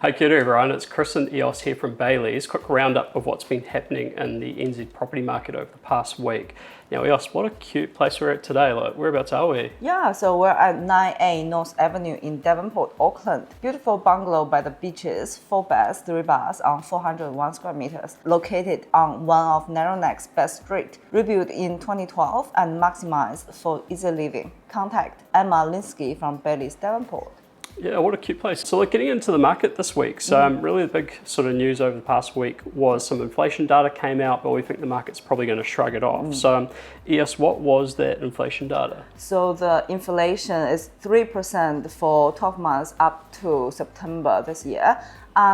Hey, kia ora everyone, it's Crescent EOS here from Bayleys. Quick roundup of what's been happening in the NZ property market over the past week. Now EOS, what a cute place we're at today. Like, whereabouts are we? Yeah, so we're at 9A North Avenue in Devonport, Auckland. Beautiful bungalow by the beaches, 4 beds, 3 baths on 401 square meters, located on one of Narrowneck's best street, rebuilt in 2012 and maximized for easy living. Contact Emma Linsky from Bayleys Devonport. Yeah, what a cute place. So like getting into the market this week, so really the big sort of news over the past week was some inflation data came out, but we think the market's probably going to shrug it off. So EOS, what was that inflation data? So the inflation is 3% for 12 months up to September this year.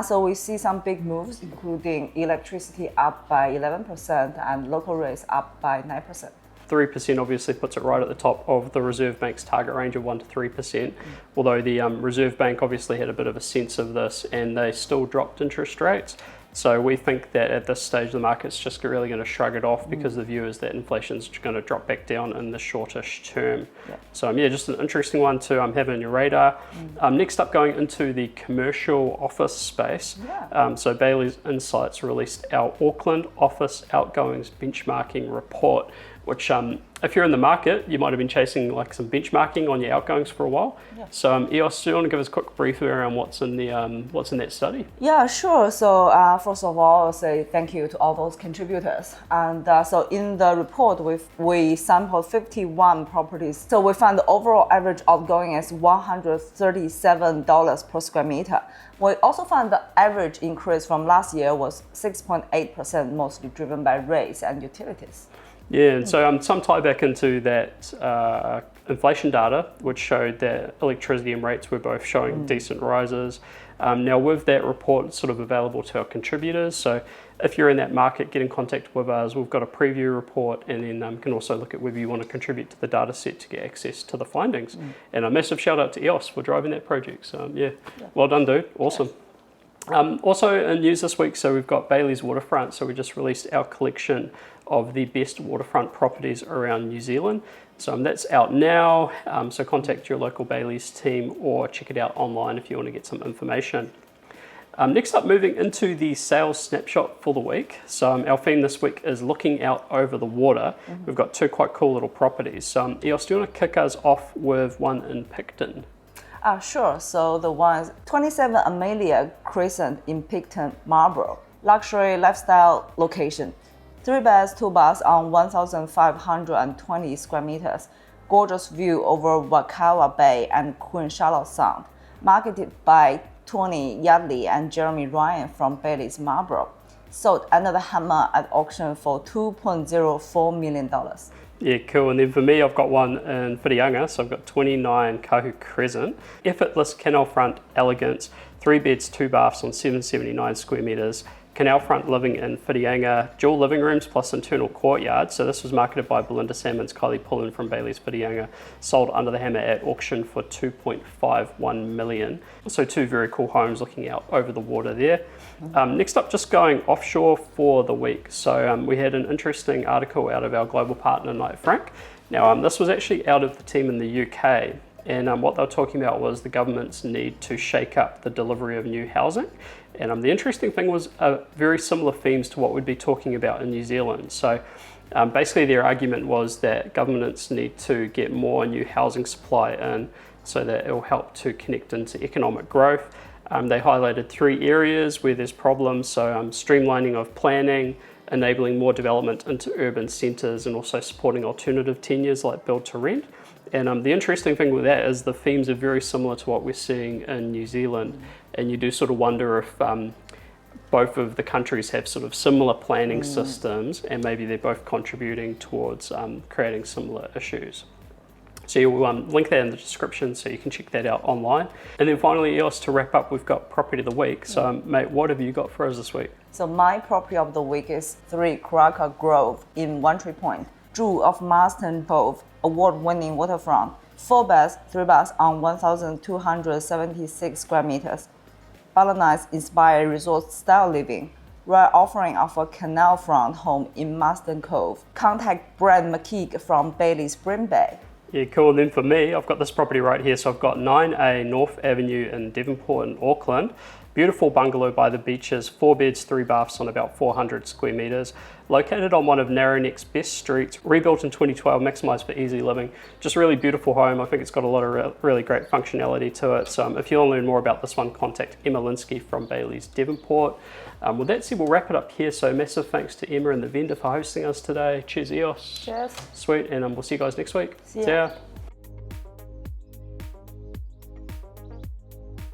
So we see some big moves, including electricity up by 11% and local rates up by 9%. 3% obviously puts it right at the top of the Reserve Bank's target range of 1 to 3%, although the Reserve Bank obviously had a bit of a sense of this and they still dropped interest rates. So we think that at this stage the market's just really going to shrug it off because the view is that inflation's going to drop back down in the shortish term. Yeah. So yeah, just an interesting one to have on your radar. Next up, going into the commercial office space. So Bayleys Insights released our Auckland office outgoings benchmarking report, which if you're in the market, you might have been chasing like some benchmarking on your outgoings for a while. So EOS, do you want to give us a quick brief around what's in that study? Yeah, sure. So first of all, I'll say thank you to all those contributors. And so in the report, we sampled 51 properties. So we found the overall average outgoing is $137 per square meter. We also found the average increase from last year was 6.8%, mostly driven by rates and utilities. Yeah, and so some tie back into that inflation data, which showed that electricity and rates were both showing decent rises. Now with that report sort of available to our contributors, so if you're in that market, get in contact with us. We've got a preview report, and then can also look at whether you want to contribute to the data set to get access to the findings. And a massive shout out to EOS for driving that project. So yeah, well done dude, awesome. Also in news this week, so we've got Bayleys Waterfront, so we just released our collection of the best waterfront properties around New Zealand. So that's out now, so contact your local Bayleys team or check it out online if you want to get some information. Next up, moving into the sales snapshot for the week. So our theme this week is looking out over the water. We've got 2 quite cool little properties. So EOS, do you want to kick us off with one in Picton? Sure. So the one is 27 Amelia Crescent in Picton, Marlborough. Luxury lifestyle location. 3 beds, 2 baths on 1,520 square meters. Gorgeous view over Whitianga Bay and Queen Charlotte Sound. Marketed by Tony Yardley and Jeremy Ryan from Bayleys Marlborough. Sold under the hammer at auction for $2.04 million. Yeah, cool. And then for me, I've got one in Whitianga, so I've got 29 Kahu Crescent. Effortless canal front elegance, 3 beds, 2 baths on 779 square meters. Canal front living in Whitianga, dual living rooms plus internal courtyard. So this was marketed by Belinda Salmon's Kylie Pullen from Bayleys Whitianga, sold under the hammer at auction for $2.51 million. So 2 very cool homes looking out over the water there. Next up, just going offshore for the week. So we had an interesting article out of our global partner, Knight Frank. Now this was actually out of the team in the UK. And what they were talking about was the government's need to shake up the delivery of new housing. And the interesting thing was very similar themes to what we'd be talking about in New Zealand. So basically their argument was that governments need to get more new housing supply in so that it will help to connect into economic growth. They highlighted 3 areas where there's problems. So streamlining of planning, enabling more development into urban centres, and also supporting alternative tenures like build to rent. And the interesting thing with that is the themes are very similar to what we're seeing in New Zealand. And you do sort of wonder if both of the countries have sort of similar planning systems, and maybe they're both contributing towards creating similar issues. So you'll link that in the description so you can check that out online. And then finally, EOS, to wrap up, we've got property of the week. So mate, what have you got for us this week? So my property of the week is 3 Kuaka Grove in One Tree Point. Jewel of Marston Cove, award-winning waterfront. 4 beds, 3 baths on 1,276 square meters. Balinese-inspired resort-style living. Rare offering of a canal front home in Marston Cove. Contact Brad McKeague from Bayleys Spring Bay. Yeah, cool. And then for me, I've got this property right here. So I've got 9A North Avenue in Devonport in Auckland. Beautiful bungalow by the beaches, 4 beds, 3 baths on about 400 square metres. Located on one of Narrowneck's best streets, rebuilt in 2012, maximised for easy living. Just a really beautiful home. I think it's got a lot of really great functionality to it. So if you want to learn more about this one, contact Emma Linsky from Bayleys Devonport. With that said, we'll wrap it up here. So massive thanks to Emma and the vendor for hosting us today. Cheers, EOS. Cheers. Sweet, and we'll see you guys next week. See ya.